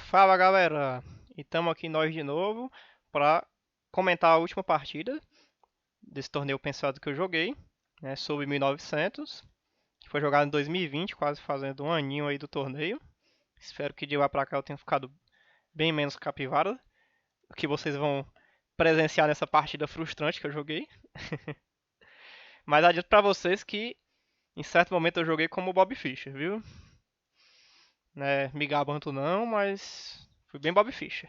Fala galera, e estamos aqui nós de novo para comentar a última partida desse torneio pensado que eu joguei, né, sobre 1900, que foi jogado em 2020, quase fazendo um aninho aí do torneio. Espero que de lá para cá eu tenha ficado bem menos capivara, o que vocês vão presenciar nessa partida frustrante que eu joguei. Mas adianto para vocês que em certo momento eu joguei como Bob Fischer, viu? Né, me gabanto não, mas fui bem Bob Fischer.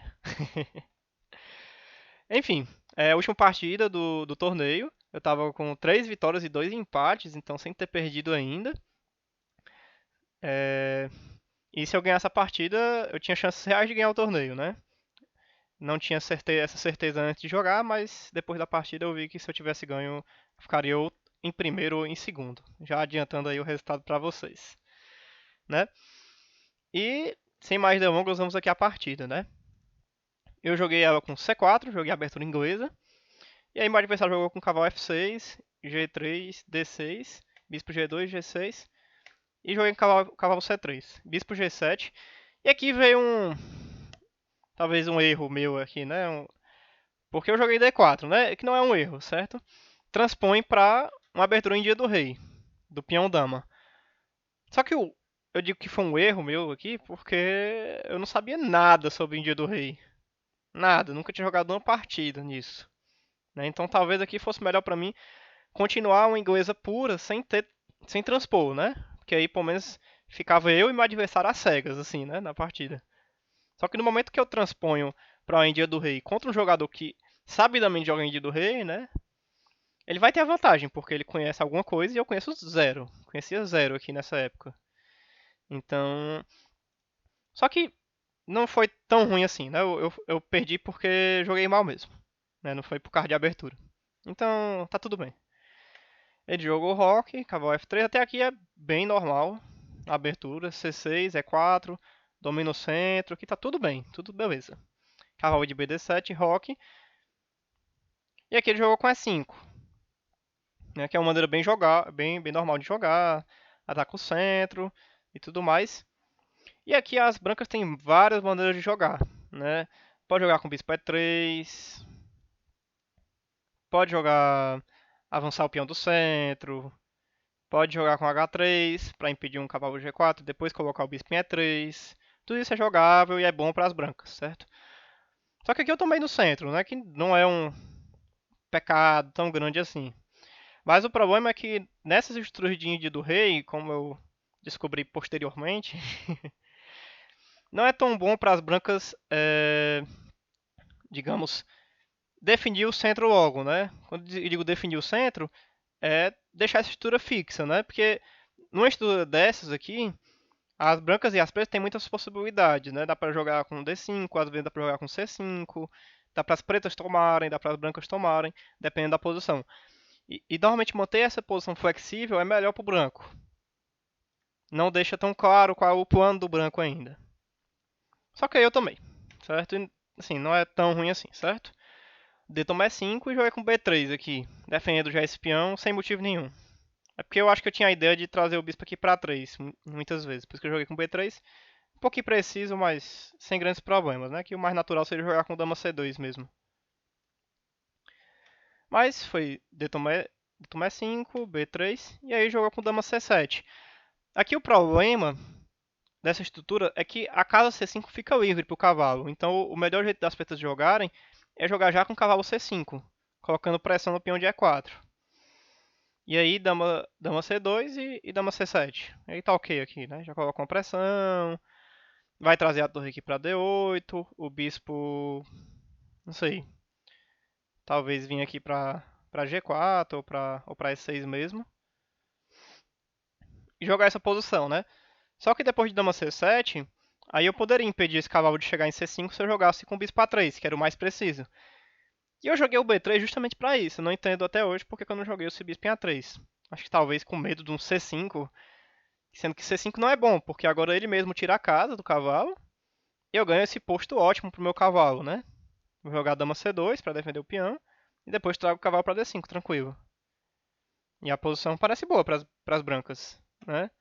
Enfim, é a última partida do torneio. Eu tava com 3 vitórias e 2 empates, então sem ter perdido ainda. É, E se eu ganhar essa partida, eu tinha chances reais de ganhar o torneio, né? Não tinha essa certeza antes de jogar, mas depois da partida eu vi que se eu tivesse ganho, ficaria eu em primeiro ou em segundo. Já adiantando aí o resultado para vocês, né? E sem mais delongas, vamos aqui à partida, né? Eu joguei ela com C4, joguei a abertura inglesa. E aí meu adversário jogou com cavalo F6, G3, D6, bispo G2, G6. E joguei com cavalo C3, bispo G7. E aqui veio talvez um erro meu aqui, né? Porque eu joguei D4, né? Que não é um erro, certo? Transpõe para uma abertura em dia do rei, do peão dama. Só que eu digo que foi um erro meu aqui porque eu não sabia nada sobre o dia do rei. Nada, nunca tinha jogado uma partida nisso, né? Então talvez aqui fosse melhor para mim continuar uma inglesa pura sem transpor, né? Porque aí pelo menos ficava eu e meu adversário às cegas, assim, né? Na partida. Só que no momento que eu transponho para a Índia do Rei contra um jogador que sabidamente joga a Índia do Rei, né? Ele vai ter a vantagem, porque ele conhece alguma coisa e eu conheço zero. Conhecia zero aqui nessa época. Então. Só que não foi tão ruim assim, né? Eu perdi porque joguei mal mesmo. Né? Não foi por causa de abertura. Então, tá tudo bem. Ele jogou rock, cavalo F3, até aqui é bem normal. Abertura, C6, E4, domina o centro, aqui tá tudo bem, tudo beleza. Cavalo de BD7, rock. E aqui ele jogou com E5, né, que é uma maneira bem normal de jogar, ataca o centro e tudo mais. E aqui as brancas têm várias maneiras de jogar, né? Pode jogar com bispo E3, pode jogar avançar o peão do centro, pode jogar com H3 para impedir um cavalo G4, depois colocar o bispo em E3. Tudo isso é jogável e é bom para as brancas, certo? Só que aqui eu tomei no centro, né? Que não é um pecado tão grande assim. Mas o problema é que nessas estruturas de Índia do rei, como eu descobri posteriormente, não é tão bom para as brancas, digamos, definir o centro logo, né? Quando eu digo definir o centro, é deixar essa estrutura fixa, né? Porque numa estrutura dessas aqui, as brancas e as pretas têm muitas possibilidades, né? Dá para jogar com D5, às vezes dá para jogar com C5, dá para as pretas tomarem, dá para as brancas tomarem, dependendo da posição. E normalmente manter essa posição flexível é melhor para o branco. Não deixa tão claro qual é o plano do branco ainda. Só que aí eu tomei, certo? E, assim, não é tão ruim assim, certo? D tomar E5 e joguei com B3 aqui, defendendo já esse peão sem motivo nenhum. É porque eu acho que eu tinha a ideia de trazer o bispo aqui para 3, muitas vezes. Por isso que eu joguei com B3. Um pouquinho preciso, mas sem grandes problemas, né? Que o mais natural seria jogar com dama C2 mesmo. Mas foi D tomar E5, B3, e aí jogou com dama C7. Aqui o problema dessa estrutura é que a casa C5 fica livre para o cavalo. Então o melhor jeito das pretas jogarem é jogar já com o cavalo C5, colocando pressão no peão de E4. E aí dama C2 e dama C7. Aí tá ok aqui, né? Já coloca uma pressão. Vai trazer a torre aqui para D8. O bispo, não sei, talvez vir aqui para G4 ou para E6 mesmo. E jogar essa posição, né? Só que depois de dama C7, aí eu poderia impedir esse cavalo de chegar em C5 se eu jogasse com o bispo A3, que era o mais preciso. E eu joguei o B3 justamente para isso. Eu não entendo até hoje porque eu não joguei o bispo em A3. Acho que talvez com medo de um C5, sendo que C5 não é bom, porque agora ele mesmo tira a casa do cavalo e eu ganho esse posto ótimo pro meu cavalo, né? Vou jogar dama C2 para defender o peão e depois trago o cavalo para D5, tranquilo. E a posição parece boa para as brancas, né?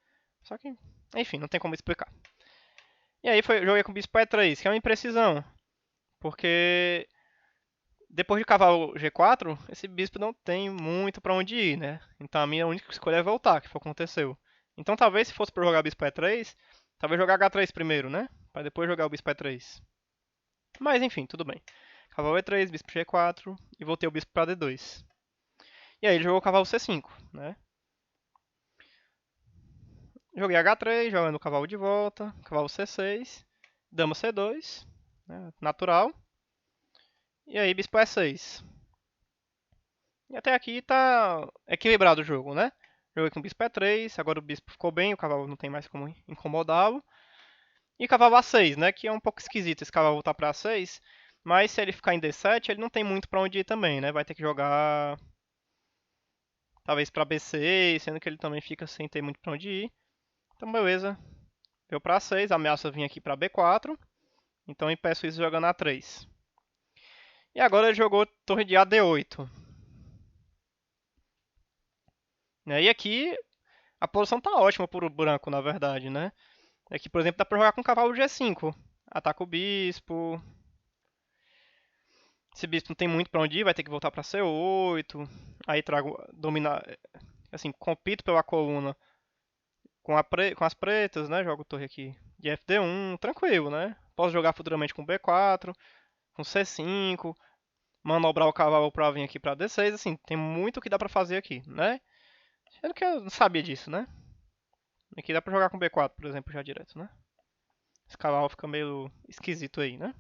Só que, enfim, não tem como explicar. E aí joguei com bispo E3, que é uma imprecisão. Porque depois de cavalo G4, esse bispo não tem muito pra onde ir, né? Então a minha única escolha é voltar, que foi o que aconteceu. Então talvez se fosse pra jogar bispo E3, talvez jogar H3 primeiro, né? Pra depois jogar o bispo E3. Mas enfim, tudo bem. Cavalo E3, bispo G4 e voltei o bispo pra D2. E aí ele jogou o cavalo C5, né? Joguei H3, jogando o cavalo de volta, cavalo C6, dama C2, né? Natural. E aí bispo E6. E até aqui tá equilibrado o jogo, né? Joguei com o bispo E3, agora o bispo ficou bem, o cavalo não tem mais como incomodá-lo. E cavalo A6, né? Que é um pouco esquisito esse cavalo voltar pra A6. Mas se ele ficar em D7, ele não tem muito pra onde ir também, né? Vai ter que jogar talvez pra B6, sendo que ele também fica sem ter muito pra onde ir. Então beleza. Veio pra A6, ameaça vir aqui pra B4. Então eu impeço isso jogando A3. E agora ele jogou torre de AD8. Né? E aqui a posição tá ótima pro branco, na verdade, né? Aqui, por exemplo, dá pra jogar com o cavalo G5. Ataca o bispo. Esse bispo não tem muito pra onde ir, vai ter que voltar pra C8. Aí trago, dominar, assim, compito pela coluna com as pretas, né? Jogo torre aqui de FD1, tranquilo, né? Posso jogar futuramente com B4, com C5, manobrar o cavalo pra vir aqui pra D6, assim, tem muito que dá pra fazer aqui, né? Sendo que eu não sabia disso, né? Aqui dá pra jogar com B4, por exemplo, já direto, né? Esse cavalo fica meio esquisito aí, né?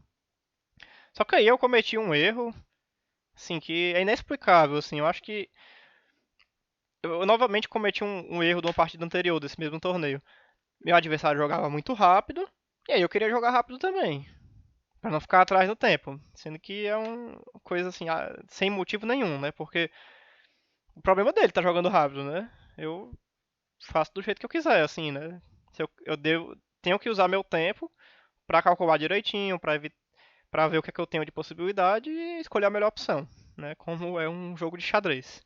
Só que aí eu cometi um erro, assim, que é inexplicável, assim. Eu acho que eu novamente cometi um erro de uma partida anterior desse mesmo torneio. Meu adversário jogava muito rápido, e aí eu queria jogar rápido também, pra não ficar atrás no tempo. Sendo que é uma coisa assim, sem motivo nenhum, né? Porque o problema dele tá jogando rápido, né? Eu faço do jeito que eu quiser, assim, né? Se tenho que usar meu tempo pra calcular direitinho, pra ver o que é que eu tenho de possibilidade e escolher a melhor opção, né? Como é um jogo de xadrez.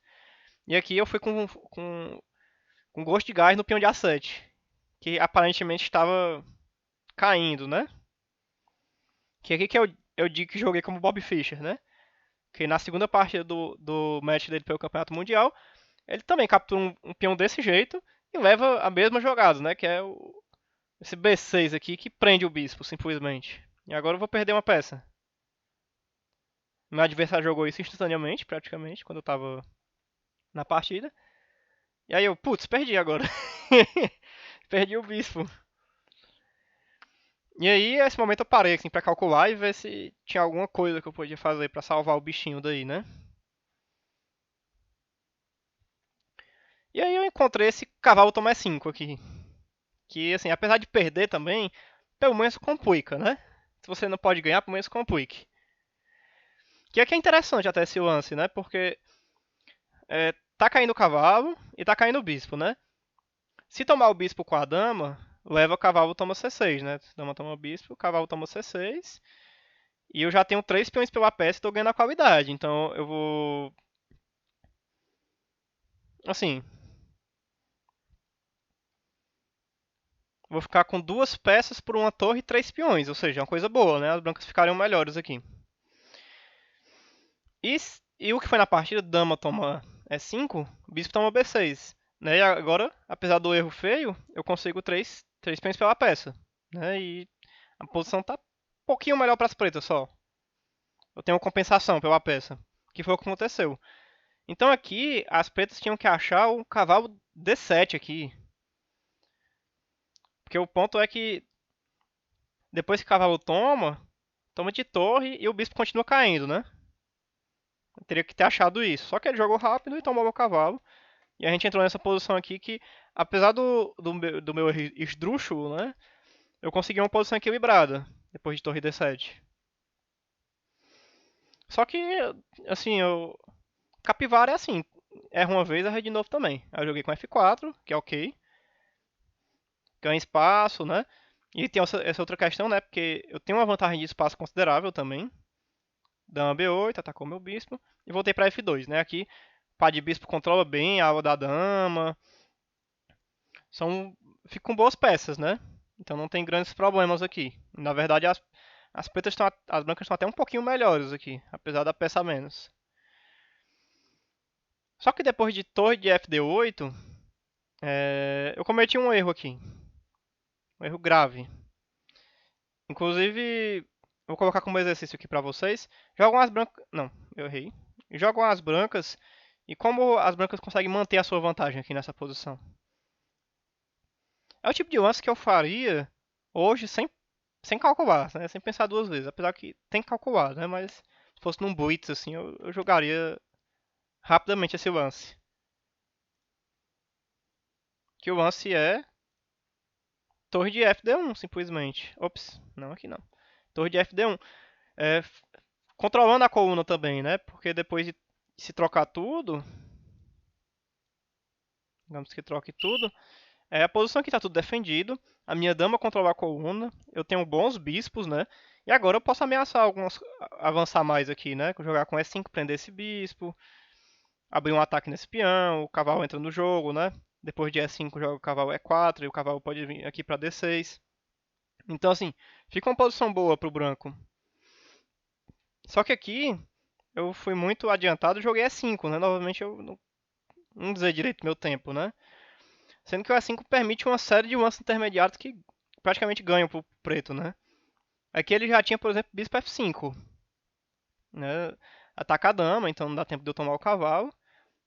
E aqui eu fui com gosto de gás no peão de A7, que aparentemente estava caindo, né? Que aqui que eu digo que joguei como Bob Fischer, né? Que na segunda parte do match dele pelo Campeonato Mundial, ele também captura um peão desse jeito e leva a mesma jogada, né? Que é esse B6 aqui que prende o bispo, simplesmente. E agora eu vou perder uma peça. Meu adversário jogou isso instantaneamente, praticamente, quando eu tava na partida. E aí eu, putz, perdi agora. Perdi o bispo. E aí, nesse momento eu parei assim pra calcular e ver se tinha alguma coisa que eu podia fazer pra salvar o bichinho daí, né? E aí eu encontrei esse cavalo Tomé 5 aqui. Que, assim, apesar de perder também, pelo menos complica, né? Se você não pode ganhar, pelo menos complique. Que aqui é interessante até esse lance, né? Porque tá caindo o cavalo e tá caindo o bispo, né? Se tomar o bispo com a dama, leva o cavalo toma C6, né? Dama toma o bispo, o cavalo toma C6. E eu já tenho 3 peões pela peça e tô ganhando a qualidade. Então eu vou. Assim. Vou ficar com 2 peças por uma torre e 3 peões. Ou seja, é uma coisa boa, né? As brancas ficariam melhores aqui. E o que foi na partida, dama toma E5, bispo toma B6. Né? E agora, apesar do erro feio, eu consigo 3 peões pela peça. Né? E a posição tá um pouquinho melhor para as pretas só. Eu tenho uma compensação pela peça. Que foi o que aconteceu. Então aqui, as pretas tinham que achar o cavalo D7 aqui. Porque o ponto é que depois que o cavalo toma de torre e o bispo continua caindo, né? Eu teria que ter achado isso. Só que ele jogou rápido e tomou meu cavalo. E a gente entrou nessa posição aqui que, apesar do meu esdrúxulo, né? Eu consegui uma posição equilibrada depois de torre D7. Só que, assim, Capivara é assim. Erra uma vez, erra de novo também. Aí eu joguei com F4, que é ok. Ganha espaço, né? E tem essa outra questão, né? Porque eu tenho uma vantagem de espaço considerável também. Dama B8, atacou meu bispo. E voltei pra F2, né? Aqui, pá de bispo controla bem a aula da dama. Fico com boas peças, né? Então não tem grandes problemas aqui. Na verdade, as pretas estão, as brancas estão até um pouquinho melhores aqui, apesar da peça a menos. Só que depois de torre de FD8, eu cometi um erro aqui. Um erro grave. Inclusive, vou colocar como exercício aqui pra vocês. Jogam as brancas... Não, eu errei. Jogam as brancas. E como as brancas conseguem manter a sua vantagem aqui nessa posição? É o tipo de lance que eu faria hoje sem calcular, né? Sem pensar duas vezes. Apesar que tem que calcular, né? Mas se fosse num blitz, assim, eu jogaria rapidamente esse lance. Que o lance é torre de FD1, simplesmente. Ops, não, aqui não. Torre de FD1. É, controlando a coluna também, né? Porque depois de se trocar tudo, digamos que troque tudo, a posição aqui tá tudo defendido. A minha dama controla a coluna. Eu tenho bons bispos, né? E agora eu posso ameaçar alguns, avançar mais aqui, né? Jogar com E5, prender esse bispo, abrir um ataque nesse peão, o cavalo entra no jogo, né? Depois de E5 joga o cavalo E4 e o cavalo pode vir aqui para D6. Então assim, fica uma posição boa pro branco. Só que aqui eu fui muito adiantado e joguei E5, né? Novamente eu não dizer direito meu tempo, né? Sendo que o E5 permite uma série de lances intermediários que praticamente ganham pro preto, né? Aqui ele já tinha, por exemplo, bispo F5, né? Ataca a dama, então não dá tempo de eu tomar o cavalo.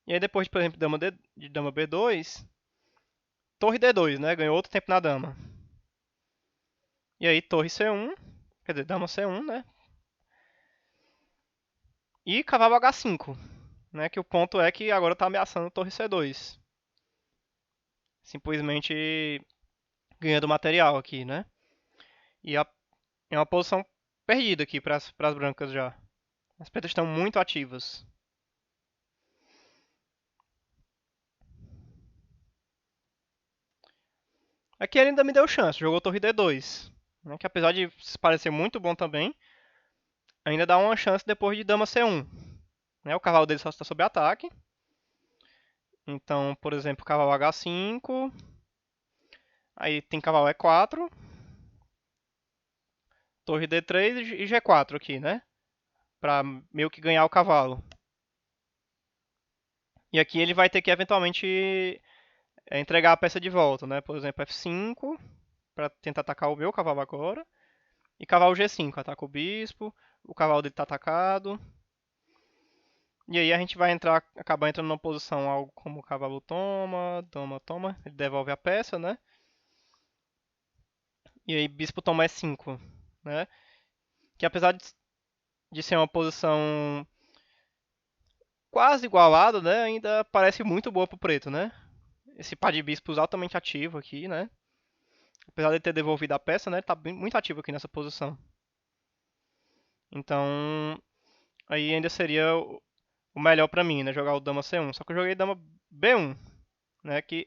E aí depois, por exemplo, de dama B2, torre D2, né? Ganhou outro tempo na dama. E aí torre C1, quer dizer, dama C1, né? E cavalo H5, né? Que o ponto é que agora tá ameaçando torre C2. Simplesmente ganhando material aqui, né? E é uma posição perdida aqui para as brancas já. As pretas estão muito ativas. Aqui ele ainda me deu chance, jogou torre D2, né, que apesar de parecer muito bom também, ainda dá uma chance depois de dama C1. Né, o cavalo dele só está sob ataque. Então, por exemplo, cavalo H5, aí tem cavalo E4, torre D3 e G4 aqui, né? Pra meio que ganhar o cavalo. E aqui ele vai ter que eventualmente entregar a peça de volta, né? Por exemplo, F5 para tentar atacar o meu cavalo agora. E cavalo G5, ataca o bispo, o cavalo dele tá atacado. E aí a gente vai acabar entrando numa posição algo como cavalo toma, dama toma, ele devolve a peça, né? E aí bispo toma E5, né? Que apesar de ser uma posição quase igualada, né? Ainda parece muito boa pro preto, né? Esse par de bispos altamente ativo aqui, né? Apesar de ter devolvido a peça, né? Ele tá muito ativo aqui nessa posição. Então, aí ainda seria o melhor pra mim, né? Jogar o dama C1. Só que eu joguei dama B1, né? Que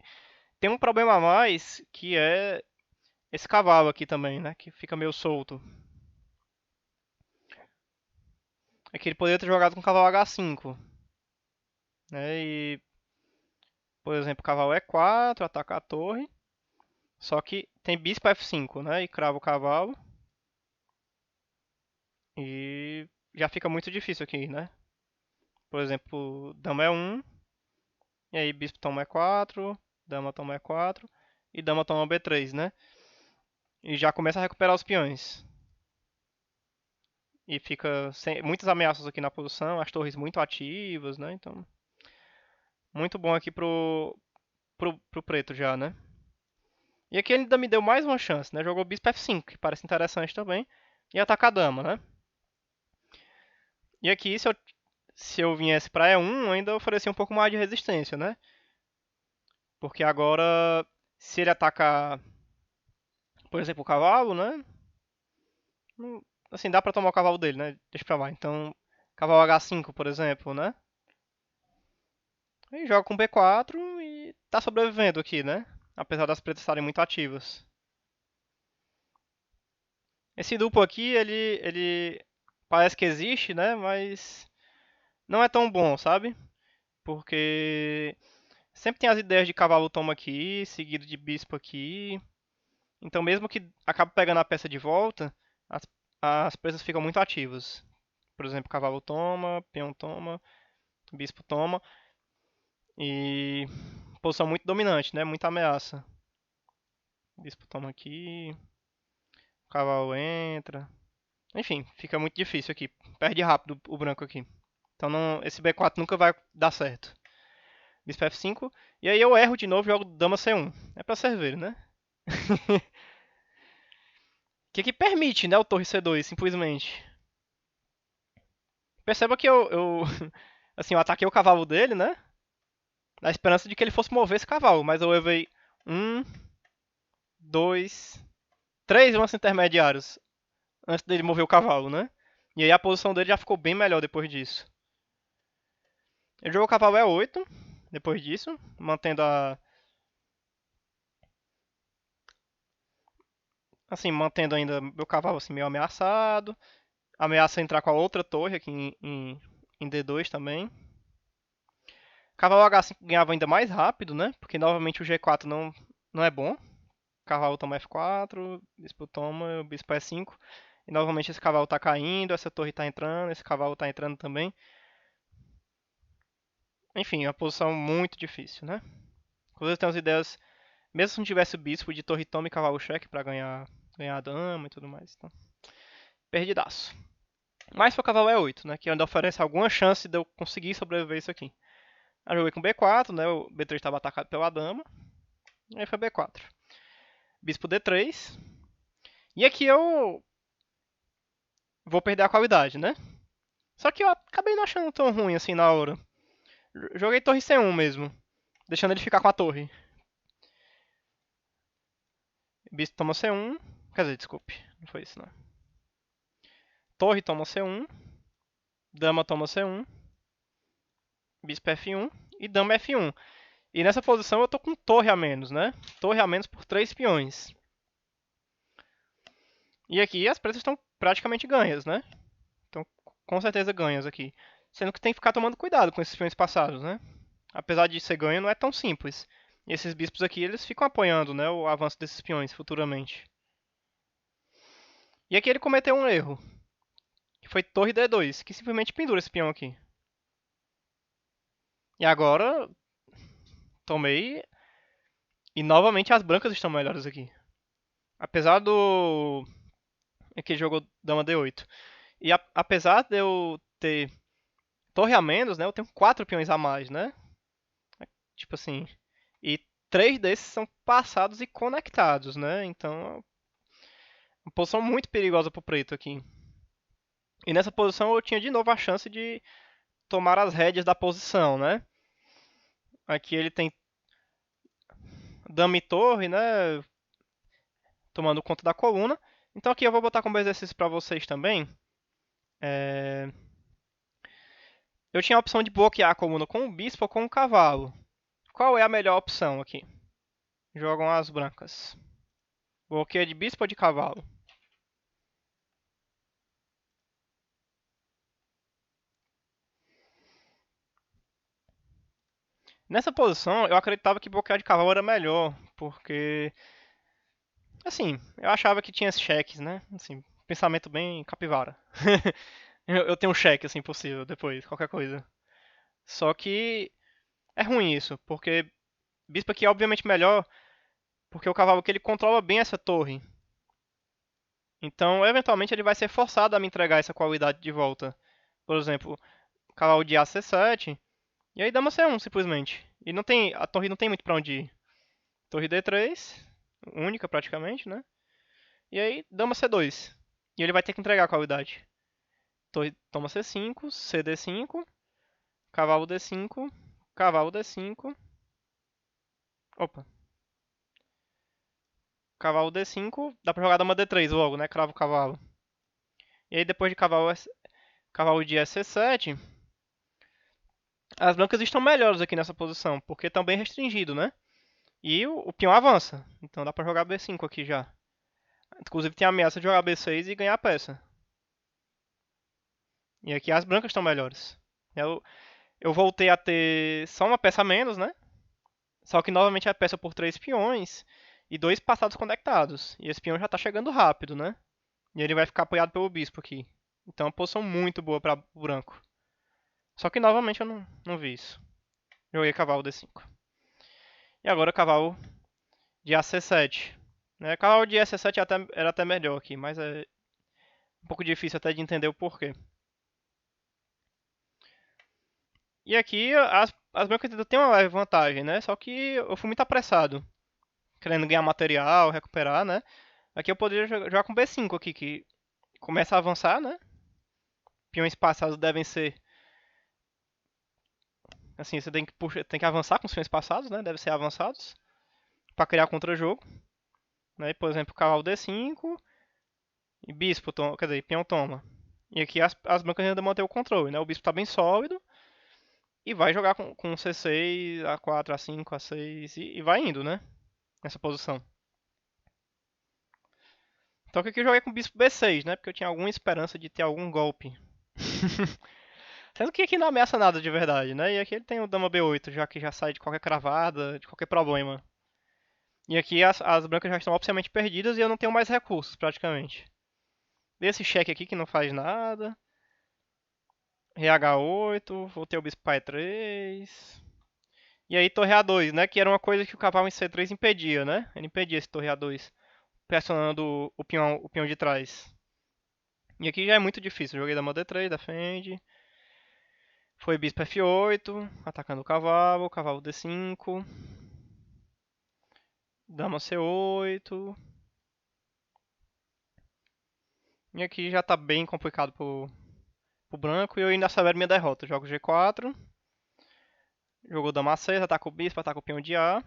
tem um problema a mais, que é esse cavalo aqui também, né? Que fica meio solto. É que ele poderia ter jogado com o cavalo H5, né? E, por exemplo, cavalo E4, ataca a torre. Só que tem bispo F5, né? E crava o cavalo. E já fica muito difícil aqui, né? Por exemplo, dama E1. E aí bispo toma E4, dama toma E4 e dama toma B3, né? E já começa a recuperar os peões. E fica sem, muitas ameaças aqui na posição, as torres muito ativas, né? Então, muito bom aqui pro preto já, né? E aqui ele ainda me deu mais uma chance, né? Jogou bispo F5, que parece interessante também. E ataca a dama, né? E aqui, se eu viesse pra E1, ainda oferecia um pouco mais de resistência, né? Porque agora, se ele atacar, por exemplo, o cavalo, né? Assim, dá pra tomar o cavalo dele, né? Deixa pra lá. Então, cavalo H5, por exemplo, né? E joga com B4 e tá sobrevivendo aqui, né? Apesar das pretas estarem muito ativas. Esse duplo aqui, ele parece que existe, né? Mas não é tão bom, sabe? Porque sempre tem as ideias de cavalo toma aqui, seguido de bispo aqui. Então mesmo que acabe pegando a peça de volta, as, as presas ficam muito ativas. Por exemplo, cavalo toma, peão toma, bispo toma. E posição muito dominante, né? Muita ameaça. Bispo toma aqui, cavalo entra. Enfim, fica muito difícil aqui. Perde rápido o branco aqui. Então esse B4 nunca vai dar certo. Bispo F5. E aí eu erro de novo e jogo dama C1. É pra servir, né? Que permite, né, o torre C2, simplesmente. Perceba que assim, eu ataquei o cavalo dele, né? Na esperança de que ele fosse mover esse cavalo. Mas eu levei um, dois, três lances intermediários antes dele mover o cavalo, né? E aí a posição dele já ficou bem melhor depois disso. Ele jogou o cavalo E8 depois disso, mantendo a... Assim, mantendo ainda meu cavalo assim, meio ameaçado. Ameaça entrar com a outra torre aqui em D2 também. Cavalo H5 ganhava ainda mais rápido, né? Porque novamente o G4 não é bom. Cavalo toma F4, bispo toma, bispo E5. E novamente esse cavalo tá caindo, essa torre tá entrando, esse cavalo tá entrando também. Enfim, é uma posição muito difícil, né? Inclusive tem as ideias, mesmo se não tivesse o bispo, de torre toma e cavalo cheque pra ganhar a dama e tudo mais. Então, perdidaço. Mas foi o cavalo E8, né? Que ainda oferece alguma chance de eu conseguir sobreviver isso aqui. Aí eu joguei com B4, né? O B3 estava atacado pela dama. Aí foi B4. Bispo D3. E aqui eu vou perder a qualidade, né? Só que eu acabei não achando tão ruim assim na hora. Joguei torre C1 mesmo, deixando ele ficar com a torre. Bispo toma C1. Quer dizer, desculpe, não foi isso não. Torre toma C1. Dama toma C1. Bispo F1 e dama F1. E nessa posição eu tô com torre a menos, né? Torre a menos por 3 peões. E aqui as presas estão praticamente ganhas, né? Então, com certeza ganhas aqui. Sendo que tem que ficar tomando cuidado com esses peões passados, né? Apesar de ser ganho, não é tão simples. E esses bispos aqui, eles ficam apoiando, né, o avanço desses peões futuramente. E aqui ele cometeu um erro, que foi torre D2, que simplesmente pendura esse peão aqui. E agora, tomei, e novamente as brancas estão melhores aqui. Apesar do... Aqui jogou dama D8. E apesar de eu ter torre a menos, né, eu tenho 4 peões a mais, né? Tipo assim, e 3 desses são passados e conectados, né? Então, uma posição muito perigosa pro preto aqui. E nessa posição eu tinha de novo a chance de tomar as rédeas da posição, né? Aqui ele tem dama e torre, né? Tomando conta da coluna. Então aqui eu vou botar como exercício para vocês também. Eu tinha a opção de bloquear a coluna com o bispo ou com o cavalo. Qual é a melhor opção aqui? Jogam as brancas. Bloqueio de bispo ou de cavalo? Nessa posição, eu acreditava que bloquear de cavalo era melhor, porque, assim, eu achava que tinha cheques, né? Assim, pensamento bem capivara. Eu tenho um cheque, assim, possível, depois, qualquer coisa. Só que é ruim isso, porque bispo aqui é obviamente melhor, porque o cavalo aqui ele controla bem essa torre. Então, eventualmente, ele vai ser forçado a me entregar essa qualidade de volta. Por exemplo, cavalo de A C7, e aí dama C1, simplesmente. E não tem, a torre não tem muito pra onde ir. Torre D3, única praticamente, né? E aí dama C2. E ele vai ter que entregar a qualidade. Torre toma C5, CD5, cavalo D5, cavalo D5. Opa. Cavalo D5, dá pra jogar dama D3 logo, né? Cravo o cavalo. E aí depois de cavalo de C7, as brancas estão melhores aqui nessa posição, porque estão bem restringido, né? E o peão avança, então dá pra jogar B5 aqui já. Inclusive tem a ameaça de jogar B6 e ganhar a peça. E aqui as brancas estão melhores. Eu voltei a ter só uma peça a menos, né? Só que novamente a peça por 3 peões. e 2 passados conectados. E esse peão já tá chegando rápido, né? E ele vai ficar apoiado pelo bispo aqui. Então é uma posição muito boa para o branco. Só que novamente eu não vi isso. Joguei cavalo D5. E agora cavalo de AC7. Né? Cavalo de AC7 era até melhor aqui, mas é um pouco difícil até de entender o porquê. E aqui as brancas ainda tem uma leve vantagem, né? Só que eu fui muito apressado, querendo ganhar material, recuperar, né? Aqui eu poderia jogar com B5 aqui, que começa a avançar, né? Peões passados devem ser... Assim, você tem que avançar com os peões passados, né? Devem ser avançados, para criar contra-jogo. Né? Por exemplo, cavalo D5 e bispo toma, quer dizer, peão toma. E aqui as brancas ainda mantêm o controle, né? O bispo está bem sólido e vai jogar com C6, A4, A5, A6 e vai indo, né? Nessa posição. Então aqui eu joguei com bispo B6, né? Porque eu tinha alguma esperança de ter algum golpe. Sendo que aqui não ameaça nada de verdade, né? E aqui ele tem o dama B8, já que já sai de qualquer cravada, de qualquer problema. E aqui as brancas já estão oficialmente perdidas e eu não tenho mais recursos, praticamente. Desse cheque aqui que não faz nada. Rei H8, voltei o bispo para E3. E aí torre A2, né? Que era uma coisa que o cavalo em C3 impedia, né? Ele impedia esse torre A2, pressionando o peão de trás. E aqui já é muito difícil. Joguei dama D3, defende. Foi bispo F8, atacando o cavalo D5. Dama C8. E aqui já tá bem complicado pro branco. E eu ainda acelero minha derrota. Jogo G4. Jogou dama A6, ataca o bispo, ataca o peão de A.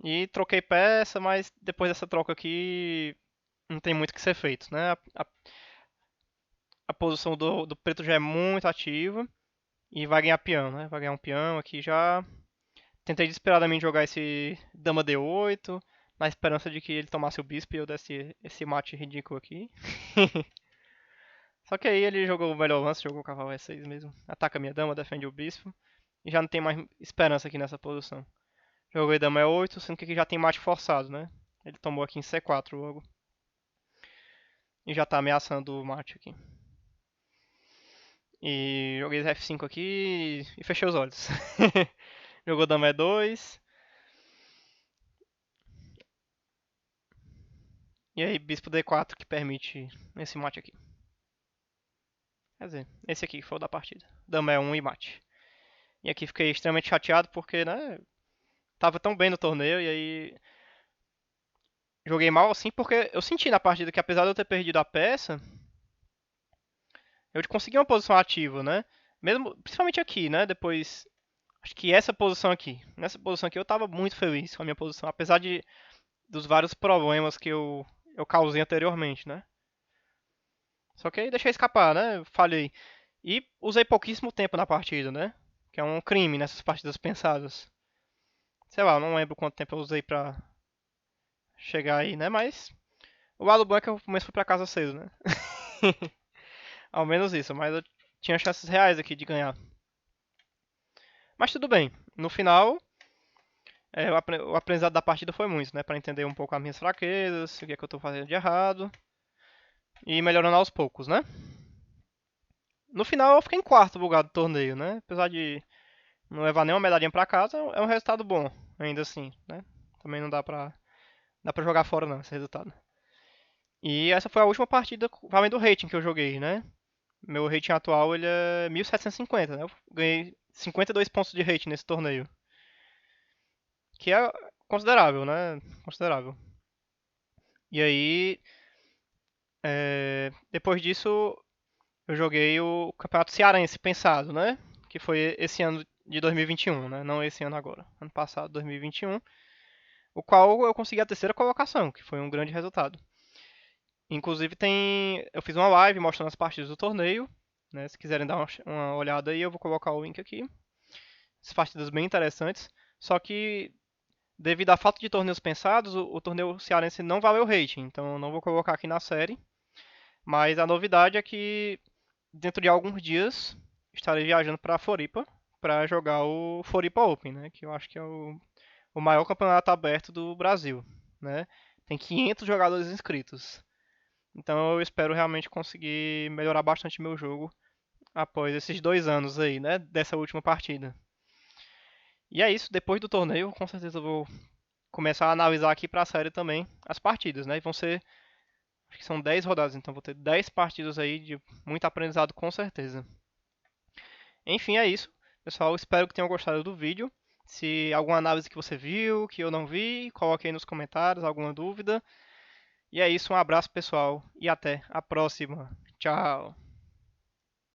E troquei peça, mas depois dessa troca aqui não tem muito o que ser feito, né? A posição do preto já é muito ativa e vai ganhar peão, né? Vai ganhar um peão aqui já. Tentei desesperadamente jogar esse dama D8, na esperança de que ele tomasse o bispo e eu desse esse mate ridículo aqui. Só que aí ele jogou o melhor lance, jogou o cavalo E6 mesmo. Ataca a minha dama, defende o bispo. E já não tem mais esperança aqui nessa posição. Joguei dama E8, sendo que aqui já tem mate forçado, né? Ele tomou aqui em C4 logo. E já tá ameaçando o mate aqui. E joguei F5 aqui e fechei os olhos. Jogou dama E2. E aí bispo D4 que permite esse mate aqui. Quer dizer, esse aqui foi o da partida. Dama E1 e mate. E aqui fiquei extremamente chateado porque, né, tava tão bem no torneio e aí joguei mal assim porque eu senti na partida que apesar de eu ter perdido a peça, eu consegui uma posição ativa, né? Mesmo, principalmente aqui, né? Depois, acho que nessa posição aqui eu tava muito feliz com a minha posição, apesar dos vários problemas que eu causei anteriormente, né? Só que aí deixei escapar, né? Falhei. E usei pouquíssimo tempo na partida, né? Que é um crime nessas partidas pensadas. Sei lá, eu não lembro quanto tempo eu usei pra chegar aí, né? Mas o lado bom é que eu começo fui pra casa cedo, né? Ao menos isso, mas eu tinha chances reais aqui de ganhar. Mas tudo bem. No final, o aprendizado da partida foi muito, né? Pra entender um pouco as minhas fraquezas, o que é que eu tô fazendo de errado. E melhorando aos poucos, né? No final eu fiquei em quarto lugar do torneio, né? Apesar de não levar nenhuma medalhinha pra casa, é um resultado bom, ainda assim, né? Também não dá pra jogar fora não, esse resultado. E essa foi a última partida valendo o rating que eu joguei, né? Meu rating atual ele é 1750, né? Eu ganhei 52 pontos de rating nesse torneio. Que é considerável, né? Considerável. E aí, depois disso, eu joguei o Campeonato Cearense pensado, né? Que foi esse ano de 2021, né? Não esse ano agora. Ano passado, 2021. O qual eu consegui a terceira colocação, que foi um grande resultado. Inclusive eu fiz uma live mostrando as partidas do torneio, né? Se quiserem dar uma olhada aí, eu vou colocar o link aqui. As partidas bem interessantes. Só que devido à falta de torneios pensados, o torneio cearense não valeu rating, então eu não vou colocar aqui na série. Mas a novidade é que dentro de alguns dias estarei viajando para Floripa para jogar o Floripa Open, né? Que eu acho que é o o maior campeonato aberto do Brasil, né? Tem 500 jogadores inscritos. Então eu espero realmente conseguir melhorar bastante meu jogo após esses 2 anos aí, né? Dessa última partida. E é isso, depois do torneio, com certeza eu vou começar a analisar aqui pra série também as partidas, né? E vão ser, acho que são 10 rodadas, então vou ter 10 partidas aí de muito aprendizado com certeza. Enfim, é isso. Pessoal, espero que tenham gostado do vídeo. Se alguma análise que você viu, que eu não vi, coloque aí nos comentários alguma dúvida. E é isso, um abraço pessoal e até a próxima. Tchau.